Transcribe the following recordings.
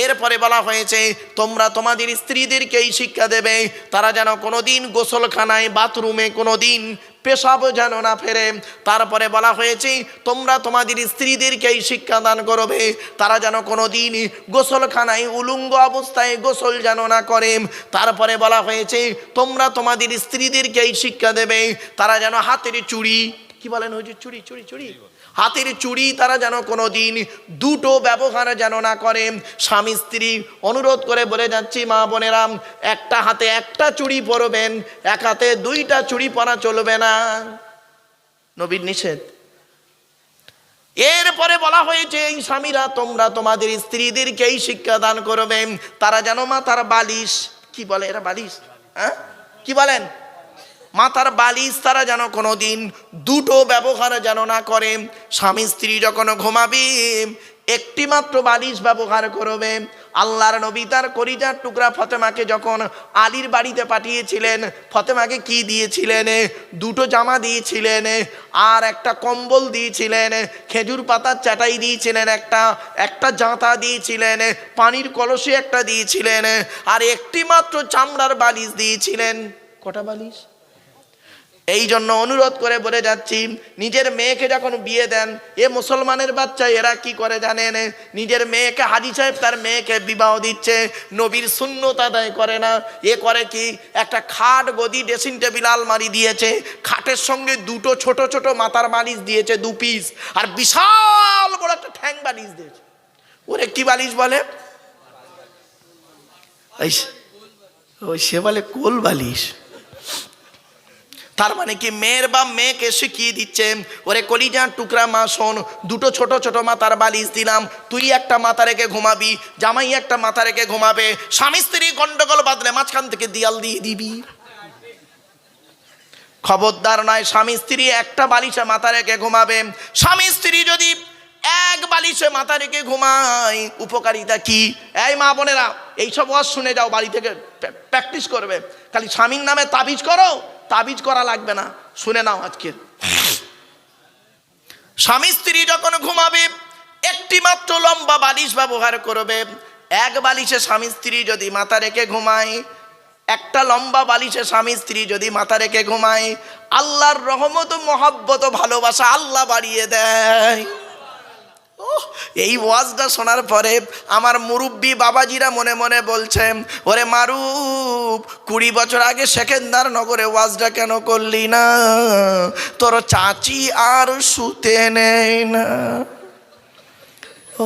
এরপরে বলা হয়েছে তোমরা তোমাদের স্ত্রীদেরকে এই শিক্ষা দেবে তারা যেন কোনোদিন গোসলখানায় বাথরুমে কোনোদিন পেশাব যেন না ফেরে। তারপরে বলা হয়েছে তোমরা তোমাদের স্ত্রীদেরকে এই শিক্ষা দান করবে তারা যেন কোনোদিন গোসলখানায় উলঙ্গ অবস্থায় গোসল যেন না করে। তারপরে বলা হয়েছে তোমরা তোমাদের স্ত্রীদেরকে এই শিক্ষা দেবে তারা যেন হাতের চুড়ি, কি বলেন হুজুর, চুড়ি চুড়ি চুড়ি, হাতের চুড়ি তারা যেন কোনোদিন দুটো ব্যবহার যেন না করে। স্বামী স্ত্রী অনুরোধ করে বলে যাচ্ছি মা বোনেরা, একটা হাতে একটা চুড়ি পরবেন, এক হাতে দুইটা চুড়ি পরা চলবে না, নবীর নিষেধ। এরপরে বলা হয়েছে এই স্বামীরা তোমরা তোমাদের স্ত্রীদেরকে এই শিক্ষা দান করবে তারা যেন মাথার বালিশ, কি বলে এরা বালিশ, হ্যাঁ কি বলেন, মাথার বালিশ তারা যেন কোনোদিন দুটো ব্যবহার যেন না করে। স্বামী স্ত্রী যখন ঘুমাবে একটি মাত্র বালিশ ব্যবহার করবে। আল্লাহর নবী তার কলিজার টুকরা ফাতেমাকে যখন আলীর বাড়িতে পাঠিয়েছিলেন, ফাতেমাকে কি দিয়েছিলেন? দুটো জামা দিয়েছিলেন, আর একটা কম্বল দিয়েছিলেন, খেজুর পাতার চাটাই দিয়েছিলেন, একটা জাঁতা দিয়েছিলেন, পানির কলসি একটা দিয়েছিলেন, আর একটি মাত্র চামড়ার বালিশ দিয়েছিলেন। কটা বালিশ? এই জন্য অনুরোধ করে বলে যাচ্ছি নিজের মেয়েকে যখন বিয়ে দেন, এ মুসলমানের বাচ্চা এরা কি করে জানেন, নিজের মেয়েকে, হাজী সাহেব তার মেয়েকে বিবাহ দিচ্ছে, নবীর সুন্নত আদায় করে না। এ করে কি, একটা খাট, গদি, ড্রেসিং টেবিল, আলমারি দিয়েছে, খাটের সঙ্গে দুটো ছোট ছোট মাথার বালিশ দিয়েছে 2 পিস, আর বিশাল বড় একটা ঠ্যাং বালিশ দিয়েছে। ওরে কি বালিশ বলে? ওই সে বলে কোল বালিশ। তার মানে কি, মেয়ের বাপ মেয়েকে শিখিয়ে দিচ্ছে, ওরে কলিজার টুকরা মা শোন, দুটো ছোট ছোট মাথার বালিশ দিলাম, তুই একটা মাথা রেখে ঘুমাবি, জামাই একটা মাথা রেখে ঘুমাবে। স্বামী স্ত্রী গন্ডগোল বাঁধলে মাঝখান থেকে দেয়াল দিয়ে দিবি, খবরদার নয়। স্বামী স্ত্রী একটা বালিশে মাথা রেখে ঘুমাবে। স্বামী স্ত্রী যদি এক বালিশে মাথা রেখে ঘুমায়, উপকারিতা কি? এই মা বোনেরা এইসব ওয়াজ শুনে যাও, বাড়ি থেকে প্র্যাকটিস করবে। খালি স্বামীর নামে তাবিজ করো, তাবিজ করা লাগবে না, শুনে নাও আজকের। স্বামী স্ত্রী যখন ঘুমাবে একটি মাত্র লম্বা বালিশ ব্যবহার করবে। এক বালিশে স্বামী স্ত্রী যদি মাথা রেখে ঘুমায়, একটা লম্বা বালিশে স্বামী স্ত্রী যদি মাথা রেখে ঘুমায়, আল্লাহর রহমত, মহব্বত, ভালোবাসা আল্লাহ বাড়িয়ে দেয়। এই ওয়াজটা শোনার পরে আমার মুরব্বী বাবাজিরা মনে মনে বলছেন, ওরে মারুফ, 20 বছর আগে সেকেন্দার নগরে ওয়াজটা কেন করলি না? তোর চাচি আর শুতে নেই না।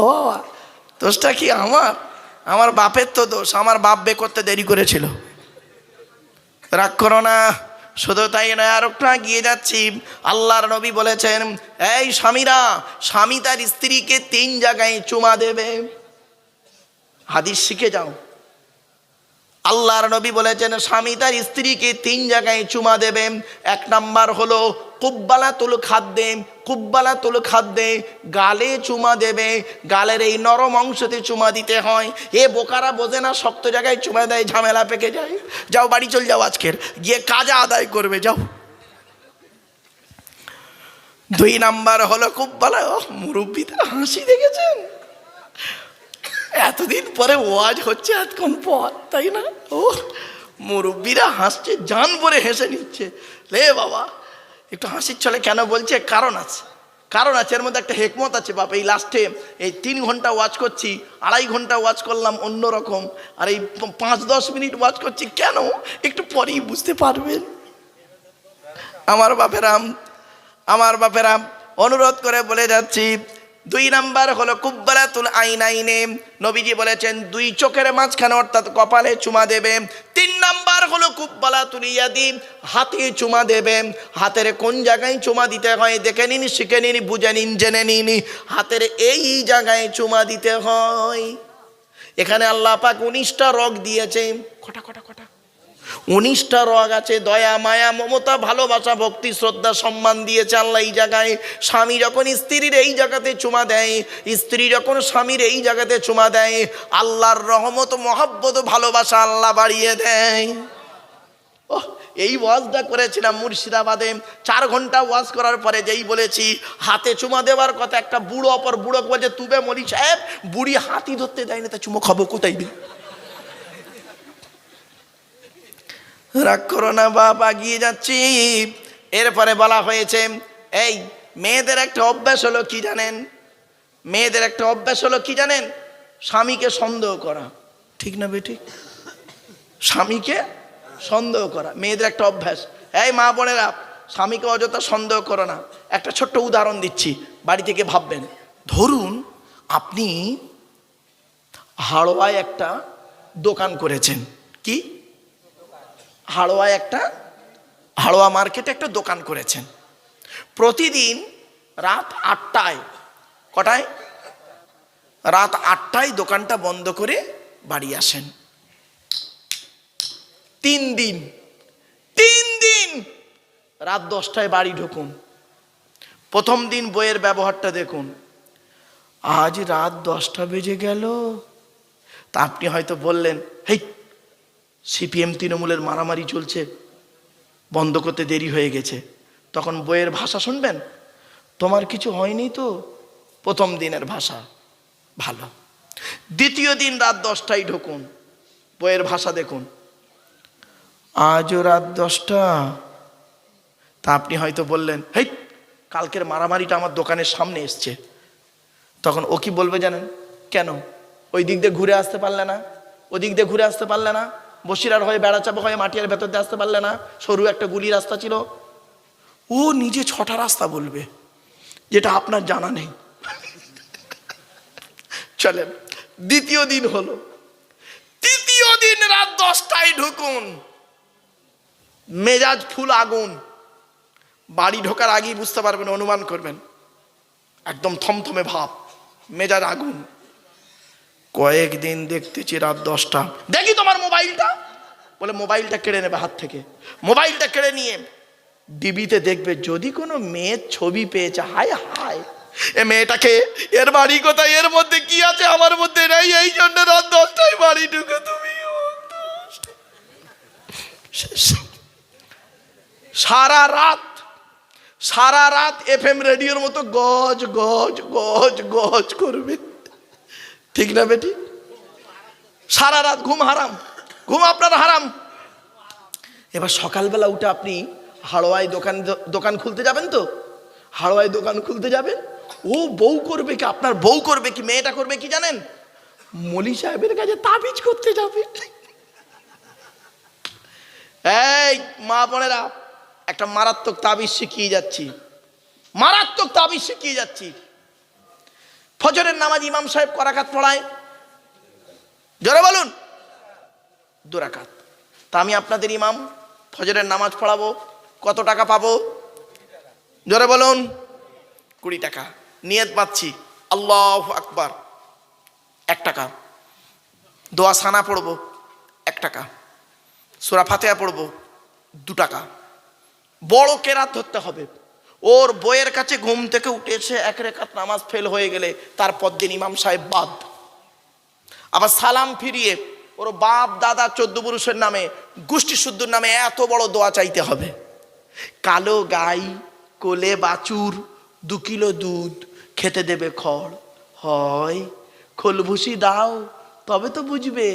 ও দোষটা কি আমার বাপের তো দোষ, আমার বাপ বে করতে দেরি করেছিল। রাগ করো না। শুধু তাই নয়, আর একটু গিয়ে যাচ্ছি, আল্লাহর নবী বলেছেন এই স্বামীরা, স্বামী তার স্ত্রীকে 3 জায়গায় চুমা দেবে। হাদিস শিখে যাও। আল্লাহর নবী বলেছেন স্বামী তার স্ত্রীকে 3 জায়গায় চুমা দেবে। 1 নাম্বার হলো কুব্বালাতুল খাদ্দে, কুব্বালাতুল খাদ্দে, গালে চুমা দেবে। গালের এই নরম অংশতে চুমা দিতে হয়। এ বোকারা বোঝে না, শক্ত জায়গায় চুমা দেয়, ঝামেলা পেকে যায়। যাও বাড়ি চল যাও, আজকের গিয়ে কাজা আদায় করবে, যাও। 2 নাম্বার হলো কুব্বালা। মুরব্বিদের হাসি দেখেছেন? এতদিন পরে ওয়াজ হচ্ছে, এতক্ষণ পর, তাই না? ও মুরব্বিরা হাসছে, জান ভরে হেসে নিচ্ছে। লে বাবা, একটু হাসির ছলে কেন বলছে? কারণ আছে, কারণ আছে, এর মধ্যে একটা হেকমত আছে বাপ। এই লাস্টে এই 3 ঘন্টা ওয়াজ করছি, 2.5 ঘন্টা ওয়াজ করলাম অন্যরকম, আর এই 5-10 মিনিট ওয়াজ করছি কেন, একটু পরেই বুঝতে পারবেন। আমার বাপেরা অনুরোধ করে বলে যাচ্ছি, 2 নাম্বার হলো কুব্বালাতুল আইনাইনে। নবীজি বলেছেন 2 চোখের মাঝখানে অর্থাৎ কপালে চুমা দেবে। 3 নাম্বার হলো কুব্বালাতুল ইয়াদি, হাতে চুমা দেবে। হাতের কোন জায়গায় চুমা দিতে হয় দেখে নিন, শিখে নিন, বুঝে নিন, জেনে নিন। হাতের এই জায়গায় চুমা দিতে হয়। এখানে আল্লাহ পাক 19টা রগ দিয়েছে। কটা 19টা রগ আছে। দয়া, মায়া, মমতা, ভালোবাসা, ভক্তি, শ্রদ্ধা, সম্মান দিয়েছে আল্লাহ এই জায়গায়। স্বামী যখন স্ত্রীর এই জায়গাতে চুমা দেয়, স্ত্রী যখন স্বামীর এই জায়গাতে চুমা দেয়, আল্লাহর রহমত, মহব্বত, ভালোবাসা আল্লাহ বাড়িয়ে দেয়। এই ওয়াজটা করেছিলাম মুর্শিদাবাদে। 4 ঘন্টা ওয়াজ করার পরে যেই বলেছি হাতে চুমা দেওয়ার কথা, একটা বুড়ো অপর বুড়ো বলছে তুবে মলি সাহেব বুড়ি হাতি ধরতে দেয় না, তা চুমো খাবো কোথায় দিন? রাগ করো না বাপ, আগিয়ে যাচ্ছি। এরপরে বলা হয়েছে এই মেয়েদের একটা অভ্যাস হলো কি জানেন? মেয়েদের একটা অভ্যাস হলো কি জানেন? স্বামীকে সন্দেহ করা। ঠিক না বেঠিক? স্বামীকে সন্দেহ করা মেয়েদের একটা অভ্যাস। এই মা বোনেরা, স্বামীকে অযথা সন্দেহ করো না। একটা ছোট্ট উদাহরণ দিচ্ছি, বাড়ি থেকে ভাববেন। ধরুন আপনি হাড়োয়ায় একটা দোকান করেছেন। কি? হাড়োয়া মার্কেটে একটা দোকান করেছেন। প্রতিদিন রাত 8টায়, কটায়? রাত 8টায় দোকানটা বন্ধ করে বাড়ি আসেন। 3 দিন রাত 10টায় বাড়ি ঢুকুন। প্রথম দিন বইয়ের ব্যবহারটা দেখুন। আজ রাত 10টা বেজে গেল। তা আপনি হয়তো বললেন, হেই সিপিএম তৃণমূলের মারামারি চলছে, বন্ধ করতে দেরি হয়ে গেছে। তখন বইয়ের ভাষা শুনবেন, তোমার কিছু হয়নি তো। প্রথম দিনের ভাষা ভালো। দ্বিতীয় দিন রাত 10টায় ঢুকুন, বইয়ের ভাষা দেখুন, আজও রাত 10টা। তা আপনি হয়তো বললেন, হেই কালকের মারামারিটা আমার দোকানের সামনে এসছে। তখন ও কি বলবে জানেন? কেন ওই দিক দিয়ে ঘুরে আসতে পারলে না? ওদিক দিয়ে ঘুরে আসতে পারলে না? বসিরার হয়ে বেড়াচাপা হয়ে মাটিয়ার ভেতর দিয়ে আসতে পারলে না? সরু একটা গুলি রাস্তা ছিল। ও নিজে 6টা রাস্তা বলবে, যেটা আপনার জানা নেই। চলেন দ্বিতীয় দিন হলো। তৃতীয় দিন রাত 10টায় ঢুকুন, মেজাজ ফুল আগুন। বাড়ি ঢোকার আগেই বুঝতে পারবেন, অনুমান করবেন, একদম থমথমে ভাব, মেজাজ আগুন। কয়েকদিন দেখতেছি রাত 10টা, দেখি তোমার মোবাইলটা, বলে মোবাইলটা কেড়ে নেবে হাত থেকে। মোবাইলটা কেড়ে নিয়ে ডিবিতে দেখবে যদি কোনো মেয়ের ছবি পেয়েছে। হায় হায়, এ মেয়েটাকে, এর বাড়ি কোথায়, এর মধ্যে কি আছে আমার মধ্যে নেই, এই জন্য রাত 10টায় বাড়ি ঢুকে তুমি। সারা রাত FM রেডিওর মতো গজ গজ গজ গজ করবে। ঠিক না বেটি? সারা রাত ঘুম হারাম, ঘুম আপনার হারাম। এবার সকালবেলা উঠে আপনি হাড়োয়ায় দোকান খুলতে যাবেন। তো হাড়োয়ায় দোকান খুলতে যাবেন, ও বউ করবে কি, আপনার বউ করবে কি, মেয়েটা করবে কি জানেন? মলি সাহেবের কাছে তাবিজ করতে যাবে। এই মা বোনেরা, একটা মারাত্মক তাবিজ শিখিয়ে যাচ্ছি, মারাত্মক তাবিজ শিখিয়ে যাচ্ছি। ফজরের নামাজ ইমাম সাহেব ক রাকাত পড়ায়? জোরে বলুন। 2 রাকাত। তা আমি আপনাদের ইমাম, ফজরের নামাজ পড়াবো, কত টাকা পাবো? জোরে বলুন। 20 টাকা। নিয়ত পাচ্ছি আল্লাহু আকবার, 1 টাকা। দোয়া সানা পড়বো 1 টাকা। সূরা ফাতিহা পড়বো 2 টাকা। বড় কেরাত ধরতে হবে। ওর বইয়ের কাছে ঘুম থেকে উঠেছে, 1 রাকাত নামাজ ফেল হয়ে গেলে তারপর দিন ইমাম সাহেব বাদ। আবার সালাম ফিরিয়ে ওর বাপ দাদা 14 পুরুষের নামে, গোষ্ঠী শুদ্ধর নামে এত বড় দোয়া চাইতে হবে। কালো গাই, কোলে বাছুর, 2 কিলো দুধ, খেতে দেবে খড়, হয় খোলভুসি দাও তবে তো বুঝবে।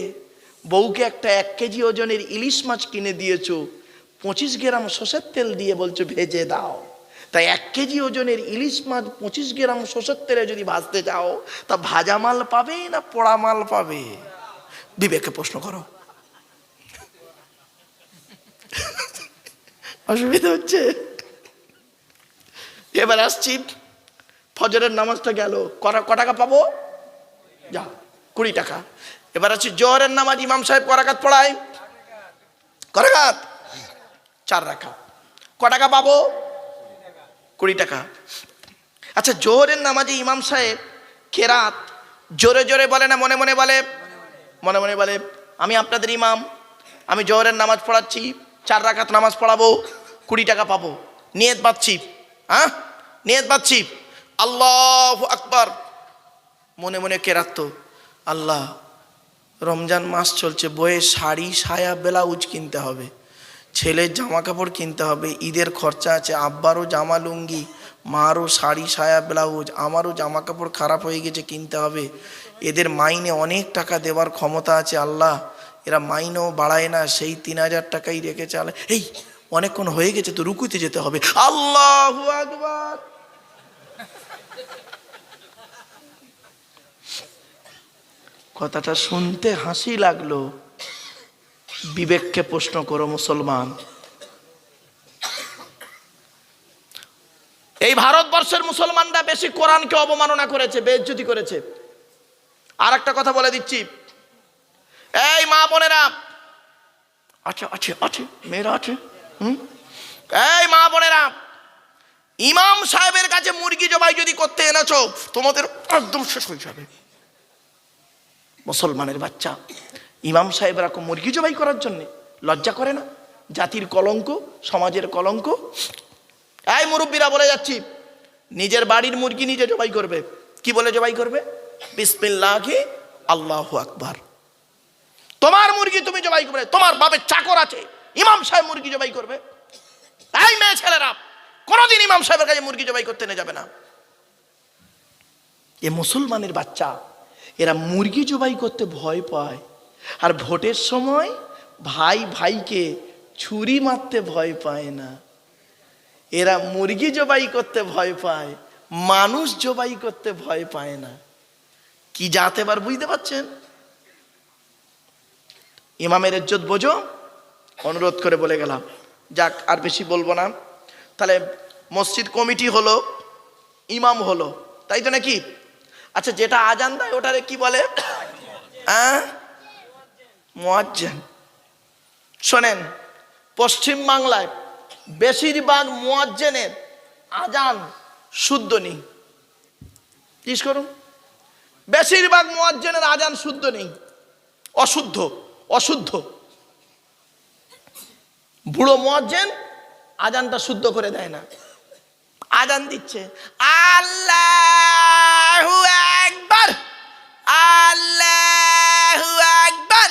বউকে একটা 1 কেজি ওজনের ইলিশ মাছ কিনে দিয়েছো, 25 গ্রাম সর্ষের তেল দিয়ে বলছো ভেজে দাও। তাই 1 কেজি ওজনের ইলিশ মাছ 25 গ্রাম সর্ষের তেলে যদি ভাজতে যাও, তা ভাজা মাল পাবে না পোড়া মাল পাবে? বিবেককে প্রশ্ন করো। অসুবিধা হচ্ছে? এবার আসছি, ফজরের নামাজটা গেল, ক টাকা পাবো? যা 20 টাকা। এবার আছে জোহরের নামাজ ইমাম সাহেব ক রাকাত পড়ায়? ক রাকাত? 4 রাকাত। ক টাকা পাবো? 20 টাকা। আচ্ছা, জোহরের নামাজে ইমাম সাহেব কেরাত জোরে জোরে বলে না মনে মনে বলে? মনে মনে বলে। আমি আপনাদের ইমাম, আমি জোহরের নামাজ পড়াচ্ছি, 4 রাকাত নামাজ পড়াবো, 20 টাকা পাবো। নিয়ত পাচ্ছি, হ্যাঁ নিয়ত পাচ্ছি আল্লাহু আকবার। মনে মনে কেরাত তো, আল্লাহ রমজান মাস চলছে, বইয়ে শাড়ি সায়া ব্লাউজ কিনতে হবে, ছেলের জামা কাপড় কিনতে হবে, ঈদের খরচা আছে, আব্বারও জামা লুঙ্গি, মারও শাড়ি সায়া ব্লাউজ, আমারও জামা কাপড় খারাপ হয়ে গেছে কিনতে হবে, এদের মাইনে অনেক টাকা দেওয়ার ক্ষমতা আছে আল্লাহ, এরা মাইনেও বাড়ায় না, সেই 3000 টাকাই রেখে চালে। এই অনেকক্ষণ হয়ে গেছে তো, রুকুতে যেতে হবে। আল্লাহু আকবার। কথাটা শুনতে হাসি লাগলো, বিবেককে প্রশ্ন করো মুসলমান। এই ভারতবর্ষের মুসলমানরা বেশি কোরআনকে অবমাননা করেছে, বেইজ্জতি করেছে। আর একটা কথা বলে দিচ্ছি, এই মা বোনেরা, আচ্ছা আছে আছে মেয়েরা আছে, এই মা বোনেরা, ইমাম সাহেবের কাছে মুরগি জবাই যদি করতে এনেছো, তোমাদের একদম শেষ হয়ে যাবে। মুসলমানের বাচ্চা, ইমাম সাহেব এরকম মুরগি জবাই করার জন্য লজ্জা করে না? জাতির কলঙ্ক, সমাজের কলঙ্ক। এই মুরব্বীরা বলে যাচ্ছি, নিজের বাড়ির মুরগি নিজে জবাই করবে। কি বলে জবাই করবে? বিসমিল্লাহি আল্লাহু আকবার। তোমার মুরগি তুমি জবাই করবে, তোমার বাপের চাকর আছে, ইমাম সাহেব মুরগি জবাই করবে। এই মেয়ে ছেলেরা, কোনোদিন ইমাম সাহেবের কাছে মুরগি জবাই করতে নিয়ে যাবে না। এ মুসলমানের বাচ্চা, এরা মুরগি জবাই করতে ভয় পায়, আর ভোটের সময় ভাই ভাইকে ছুরি মারতে ভয় পায় না। এরা মুরগি জবাই করতে ভয় পায়, মানুষ জবাই করতে ভয় পায় না। কি জাত এবার বুঝতে পারছেন? ইমামের ইজ্জত বোঝো, অনুরোধ করে বলে গেলাম। যাক, আর বেশি বলবো না। তাহলে মসজিদ কমিটি হলো, ইমাম হলো, তাই তো নাকি? আচ্ছা, যেটা আজান দেয় ওটারে কি বলে? মুয়াজ্জিন। শোনেন, পশ্চিম বাংলায় বেশিরভাগ মুয়াজ্জিনের আজান শুদ্ধ নেই। জিজ্ঞেস করুন, বেশিরভাগ মুয়াজ্জিনের আজান শুদ্ধ নেই, অশুদ্ধ অশুদ্ধ। বুড়ো মুয়াজ্জিন আজানটা শুদ্ধ করে দেয় না, আজান দিচ্ছে আল্লাহু আকবার আল্লাহু আকবার,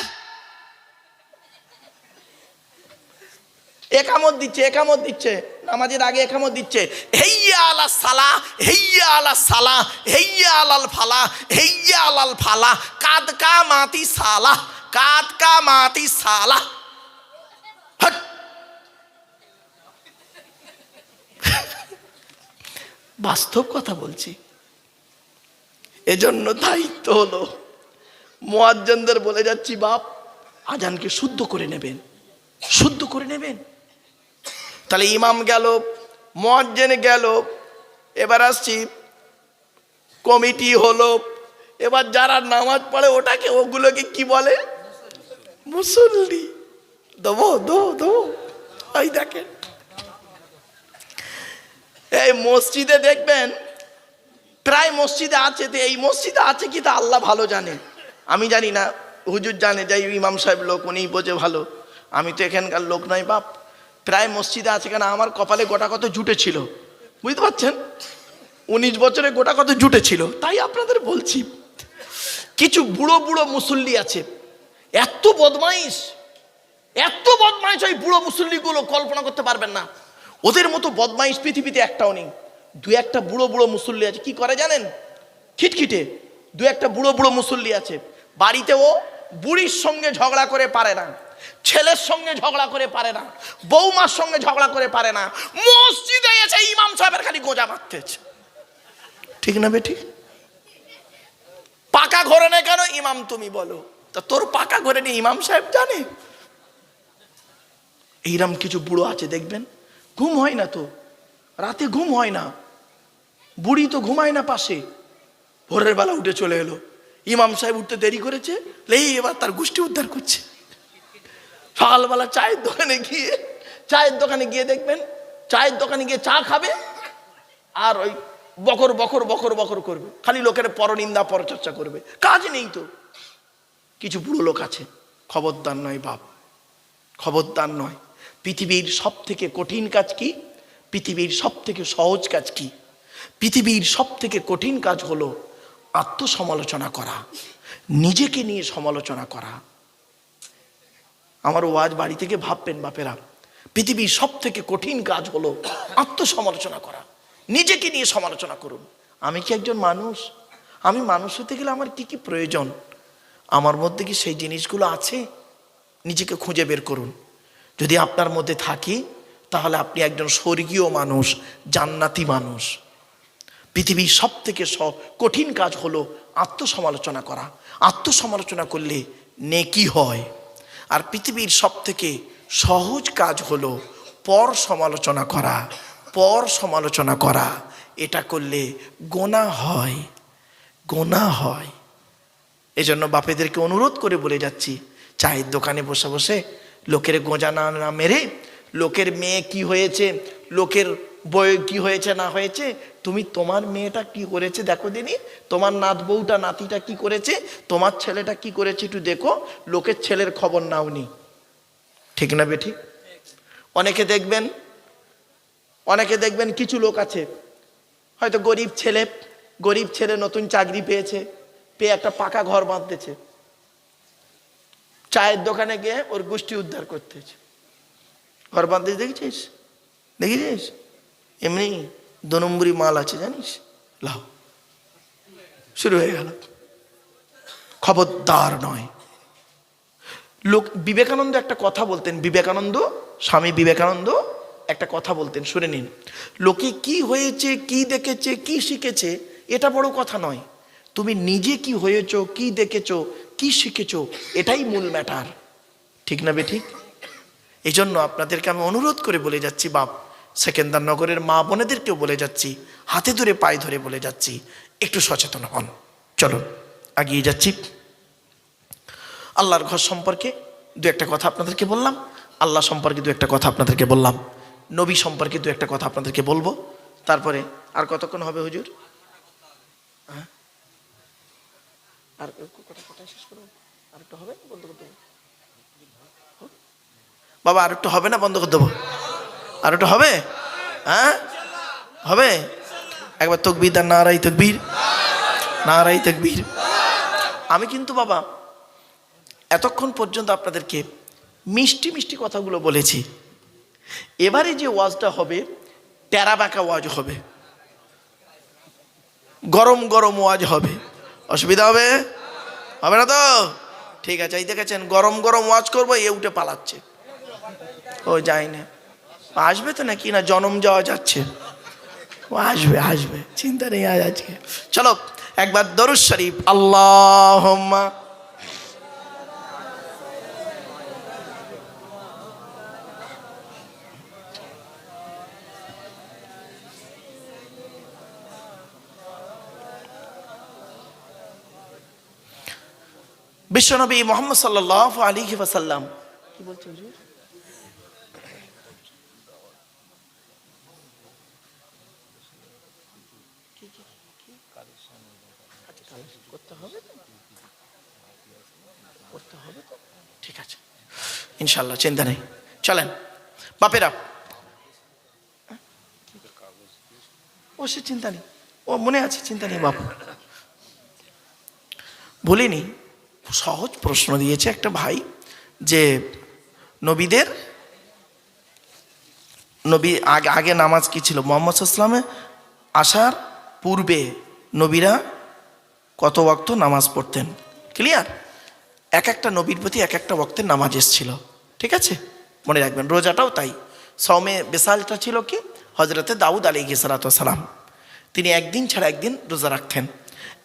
একামত দিচ্ছে একামত দিচ্ছে, নামাজের আগে একামত দিচ্ছে, হেইয়া আলা সালা হেইয়া আলা সালা হেইয়া আলাল ফালা হেইয়া আলাল ফালা কাদ কা মাতি সালা কাদ কা মাতি সালা। বাস্তব কথা বলছি। এজন্য দায়িত্ব হলো মুয়াজ্জিনদের বলে যাচ্ছি, বাপ আজানকে শুদ্ধ করে নেবেন, শুদ্ধ করে নেবেন। তাহলে ইমাম গেল, মুয়াজ্জিন গেল, এবার আসছি কমিটি হলো। এবার যারা নামাজ পড়ে ওটাকে, ওগুলোকে কি বলে? মুসল্লি। দেবো দেবো দেবো। এই দেখেন, এই মসজিদে দেখবেন, প্রায় মসজিদে আছে, তো এই মসজিদে আছে কি তা আল্লাহ ভালো জানে, আমি জানি না, হুজুর জানে, যাই ইমাম সাহেব লোক, উনি বোঝে ভালো, আমি তো এখানকার লোক নয় বাপ। প্রায় মসজিদে আছে, কেন আমার কপালে গোটা কত জুটে ছিল, বুঝতে পারছেন? 19 বছরে গোটা কত জুটে ছিল, তাই আপনাদের বলছি। কিছু বুড়ো বুড়ো মুসল্লি আছে, এত বদমাইশ, এত বদমাইশ, ওই বুড়ো মুসল্লিগুলো কল্পনা করতে পারবেন না। ওদের মতো বদমাইশ পৃথিবীতে একটাও নেই। দু একটা বুড়ো বুড়ো মুসল্লি আছে, কি করে জানেন? খিটখিটে দু একটা বুড়ো বুড়ো মুসল্লি আছে, বাড়িতে ও বুড়ির সঙ্গে ঝগড়া করে পারে না, ছেলের সঙ্গে ঝগড়া করে পারে না, বৌমার সঙ্গে ঝগড়া করে পারে না, মসজিদে এসে ইমাম সাহেবের খালি গোজা মারতেছে। ঠিক না বেঠিক? পাকা ঘরে নেই কেন? ইমাম তুমি বলো। তা তোর পাকা ঘরে নেই, ইমাম সাহেব জানে? এইরকম কিছু বুড়ো আছে দেখবেন, ঘুম হয় না তো, রাতে ঘুম হয় না, বুড়ি তো ঘুমায় না পাশে, ভোরের বেলা উঠে চলে এলো, ইমাম সাহেব উঠতে দেরি করেছে, এবার তার গোষ্ঠী উদ্ধার করছে। সকালবেলা চায়ের দোকানে গিয়ে দেখবেন, চায়ের দোকানে গিয়ে চা খাবে, আর ওই বকর বকর বকর বকর করবে, খালি লোকের পরনিন্দা পরচর্চা করবে, কাজ নেই তো। কিছু বুড়ো লোক আছে, খবরদার নয় বাপ, খবরদার নয়। পৃথিবীর সব থেকে কঠিন কাজ কি? পৃথিবীর সব থেকে সহজ কাজ কি? পৃথিবীর সব থেকে কঠিন কাজ হলো আত্মসমালোচনা করা, নিজেকে নিয়ে সমালোচনা করা। আমার ওয়াজ বাড়ি থেকে ভাববেন বাপেরা, পৃথিবীর সব থেকে কঠিন কাজ হলো আত্মসমালোচনা করা। নিজেকে নিয়ে সমালোচনা করুন। আমি কি একজন মানুষ? আমি মানুষ হতে গেলে আমার কি কি প্রয়োজন? আমার মধ্যে কি সেই জিনিসগুলো আছে? নিজেকে খুঁজে বের করুন। যদি আপনার মধ্যে থাকে তাহলে আপনি একজন স্বর্গীয় মানুষ, জান্নাতি মানুষ। পৃথিবীর সব থেকে কঠিন কাজ হলো আত্মসমালোচনা করা। আত্মসমালোচনা করলে নেকি হয়। আর পৃথিবীর সব থেকে সহজ কাজ হলো পর সমালোচনা করা। পর সমালোচনা করা, এটা করলে গোনাহ হয়, গোনাহ হয়। এজন্য বাপেদেরকে অনুরোধ করে বলে যাচ্ছি, চায়ের দোকানে বসে বসে লোকের গোঁজা না মেরে, লোকের মেয়ে কি হয়েছে, লোকের বই কি হয়েছে না হয়েছে, তুমি তোমার মেয়েটা কি করেছে দেখো দিনি, তোমার নাত বউটা নাতিটা কি করেছে, তোমার ছেলেটা কি করেছে একটু দেখো, লোকের ছেলের খবর নাও নি। ঠিক না বেঠিক? অনেকে দেখবেন কিছু লোক আছে হয়তো গরিব ছেলে নতুন চাকরি পেয়েছে, পেয়ে একটা পাকা ঘর বাঁধতেছে, চায়ের দোকানে গিয়ে ওর গোষ্ঠী উদ্ধার করতেছে। ঘর বাঁধতে দেখেছিস? এমনি 2 নম্বরই মাল আছে জানিস, লাও, শুরু হয়ে গেল। খবরদার নয়। লোক বিবেকানন্দ একটা কথা বলতেন, স্বামী বিবেকানন্দ একটা কথা বলতেন, শুনে নিন। লোকে কি হয়েছে, কি দেখেছে, কি শিখেছে, এটা বড় কথা নয়। তুমি নিজে কি হয়েছো, কি দেখেছো, কি শিখেছো, এটাই মূল ম্যাটার। ঠিক না বেঠিক? এই জন্য আপনাদেরকে আমি অনুরোধ করে বলে যাচ্ছি, বাপ সেকেন্দারনগরের মা বোনেদেরকেও বলে যাচ্ছি, হাতে ধরে পায়ে ধরে বলে যাচ্ছি, একটু সচেতন হন। চলুন এগিয়ে যাচ্ছি। আল্লাহর ঘর সম্পর্কে 2-1টা কথা আপনাদেরকে বললাম, আল্লাহ সম্পর্কে 2-1টা কথা আপনাদেরকে বললাম, নবী সম্পর্কে 2-1টা কথা আপনাদেরকে বলবো। তারপরে আর কতক্ষণ হবে হুজুর? আর কথা শেষ করবো? আর একটু হবে বন্ধ করে দেবো বাবা? আর একটু হবে না বন্ধ করে দেবো? আর একটু হবে? হ্যাঁ হবে। একবার তাকবীর আর নারায়ে তাকবীর, নারায়ে তাকবীর। আমি কিন্তু বাবা এতক্ষণ পর্যন্ত আপনাদেরকে মিষ্টি মিষ্টি কথাগুলো বলেছি। এবারে যে ওয়াজটা হবে টেরা বাঁকা ওয়াজ হবে, গরম গরম ওয়াজ হবে। অসুবিধা হবে? হবে না তো? ঠিক আছে। এই দেখেছেন গরম গরম ওয়াজ করবো, এ উঠে পালাচ্ছে, ও যায় না। আসবে তো নাকি না জনম যাওয়া যাচ্ছে? ও আসবে, চিন্তা নেই আজ আজকে। চলো একবার দরুদ শরীফ, আল্লাহুম্মা বিশ্বনবী মুহাম্মদ সাল্লাল্লাহু আলাইহি ওয়াসাল্লাম কি বলছে হুজুর? ঠিক আছে ইনশাআল্লাহ, চিন্তা নেই। চলেন বাপেরা, ও সে চিন্তা নেই, ও মনে আছে, চিন্তা নেই বাপ, বলিনি। সহজ প্রশ্ন দিয়েছে একটা ভাই যে নবী আগে নামাজ কি ছিল? মুহাম্মদ সাল্লাল্লাহু আলাইহি ওয়াসাল্লামে আসার পূর্বে নবীরা কত ওয়াক্ত নামাজ পড়তেন? ক্লিয়ার? এক একটা নবীর প্রতি এক একটা ওয়াক্তের নামাজ এসেছিল। ঠিক আছে, মনে রাখবেন। রোজাটাও তাই। সওমে বেসালটা ছিল কি? হযরতে দাউদ আলাইহিস সালাম, তিনি একদিন ছাড়া একদিন রোজা রাখতেন।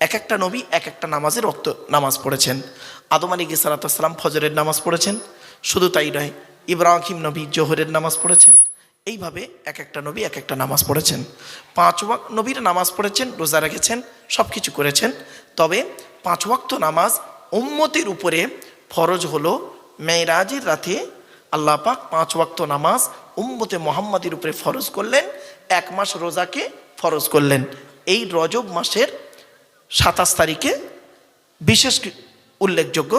এক একটা নবী এক একটা নামাজের ওয়াক্ত নামাজ পড়েছেন। আদম আলাইহিস সালাম ফজরের নামাজ পড়েছেন, শুধু তাই নয়, ইব্রাহিম নবী জোহরের নামাজ পড়েছেন। এইভাবে এক একটা নবী এক একটা নামাজ পড়েছেন। 5 ওয়াক্ত নবীর নামাজ পড়েছেন, রোজা রেখেছেন, সব কিছু করেছেন। তবে 5 ওয়াক্ত নামাজ উম্মতের উপরে ফরজ হলো মেরাজের রাতে। আল্লাহ পাক 5 ওয়াক্ত নামাজ উম্মতে মুহাম্মাদের উপরে ফরজ করলেন, 1 মাস রোজাকে ফরজ করলেন। এই রজব মাসের 27 তারিখে বিশেষ উল্লেখযোগ্য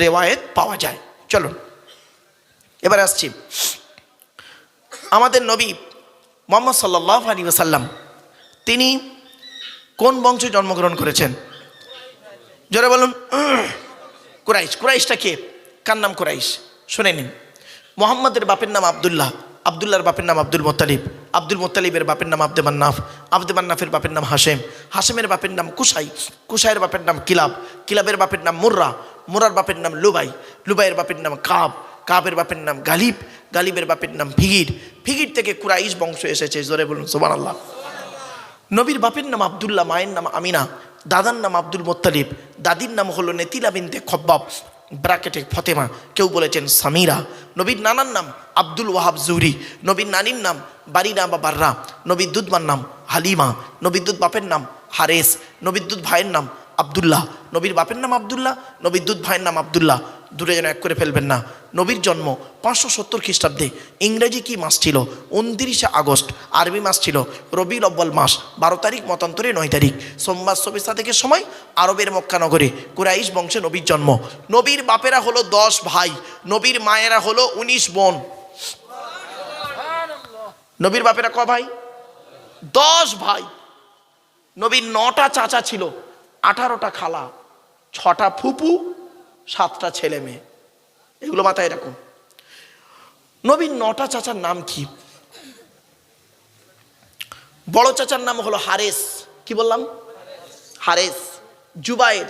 রেওয়ায়েত পাওয়া যায়। চলুন এবার আসছি। আমাদের নবী মুহাম্মদ সাল্লাল্লাহু আলাইহি ওয়াসাল্লাম তিনি কোন বংশে জন্মগ্রহণ করেছেন? জোরে বলুন। কুরাইশ। কুরাইশটা কে? কার নাম কুরাইশ? শুনে নিন। মোহাম্মদের বাপের নাম আব্দুল্লাহ, আব্দুল্লাহর বাপের নাম আব্দুল মোত্তালিব, আব্দুল মোত্তালিবের বাপের নাম আব্দে মান্নাফ, আব্দে মান্নাফের বাপের নাম হাশেম, হাশেমের বাপের নাম কুসাই, কুসাইয়ের বাপের নাম কিলাব, কিলাবের বাপের নাম মুর্রা, মুরার বাপের নাম লুবাই, লুবাইয়ের বাপের নাম কাব, কাবের বাপের নাম গালিব, গালিবের বাপের নাম ফিগির, ফিগির থেকে কুরাইশ বংশ এসেছে, জোরে বলুন সুবহানাল্লাহ। নবীর বাপের নাম আব্দুল্লাহ, মায়ের নাম আমিনা, দাদার নাম আব্দুল মোত্তালিব, দাদির নাম হলো নেতিলা বিনতে খব্বাব ব্রাকেটে ফতেমা, কেউ বলেছেন সামিরা। নবীর নানার নাম আব্দুল ওয়াহাব জুহরি, নবীর নানির নাম বারিনা বা বাররা, নবীর দুধমার নাম হালিমা, নবীর দুধ বাপের নাম হারেস, নবীর দুধ ভাইয়ের নাম আব্দুল্লাহ, নবীর বাপের নাম আব্দুল্লাহ, নবীর দুধ ভাইয়ের নাম আব্দুল্লাহ, দূরে যেন এক করে ফেলবেন না। নবীর জন্ম 570 খ্রিস্টাব্দে। ইংরেজি কি মাস ছিল? 29শে আগস্ট। আরবি মাস ছিল রবিউল আউয়াল মাস, 12 তারিখ, মতান্তরে 9 তারিখ, সোমবার 24 তারিখের সময় আরবের মক্কা নগরে কুরাইশ বংশে নবীর জন্ম। নবীর বাপেরা হলো 10 ভাই, নবীর মায়েরা হলো 19 বোন। নবীর বাপেরা ক ভাই? 10 ভাই। নবীর 9টা চাচা ছিল, 18টা খালা, 6টা ফুপু, 7টা ছেলে মেয়ে। এগুলো মাথায় রাখুন। নবীর 9টা চাচার নাম কি? বড় চাচার নাম হলো হারেস, কি বললাম? হারেস, জুবাইর,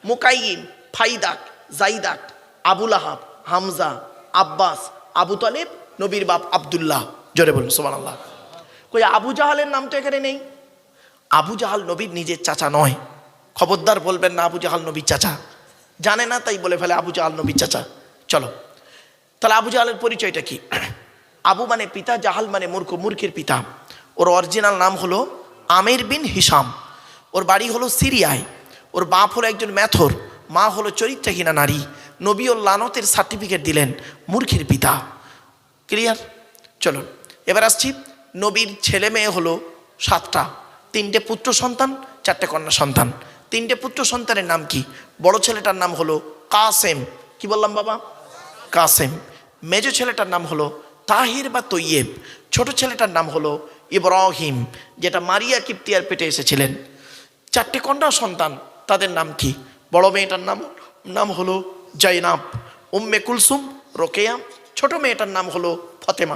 মুকাইম, ফাইদাক, জাইদাক, আবুল আহাব, হামজা, আব্বাস, আবু তালেব, নবীর বাপ আব্দুল্লাহ। জোরে বলুন সুবহানাল্লাহ। কই আবু জাহালের নাম তো এখানে নেই। আবু জাহাল নবীর নিজের চাচা নয়, খবরদার বলবেন না আবু জাহাল নবীর চাচা। জানে না তাই বলে ফেলে আবু জাহাল নবীর চাচা। চলো তাহলে আবু জাহালের পরিচয়টা কি? আবু মানে পিতা, জাহাল মানে মূর্খ, মূর্খের পিতা। ওর অরিজিনাল নাম হলো আমির বিন হিসাম, ওর বাড়ি হলো সিরিয়ায়, ওর বাপ হলো একজন ম্যাথর, মা হলো চরিত্রহীনা নারী। নবী ওর লানতের সার্টিফিকেট দিলেন, মূর্খের পিতা। ক্লিয়ার? চলুন এবার আসছি। নবীর ছেলে মেয়ে হলো 7টা, 3টে পুত্র সন্তান, 4টে কন্যা সন্তান। 3টে পুত্র সন্তানের নাম কি? বড় ছেলেটার নাম হলো কাসেম, কি বললাম বাবা? কাসেম। মেজো ছেলেটার নাম হলো তাহির বা তৈয়েব, ছোট ছেলেটার নাম হলো ইব্রাহিম, যেটা মারিয়া কিপ্তিয়ার পেটে এসেছিলেন। 4টে কন্যা সন্তান, তাদের নাম কি? বড় মেয়েটার নাম হলো জাইনাব, উম্মে কুলসুম, রোকেয়া, ছোট মেয়েটার নাম হলো ফতেমা।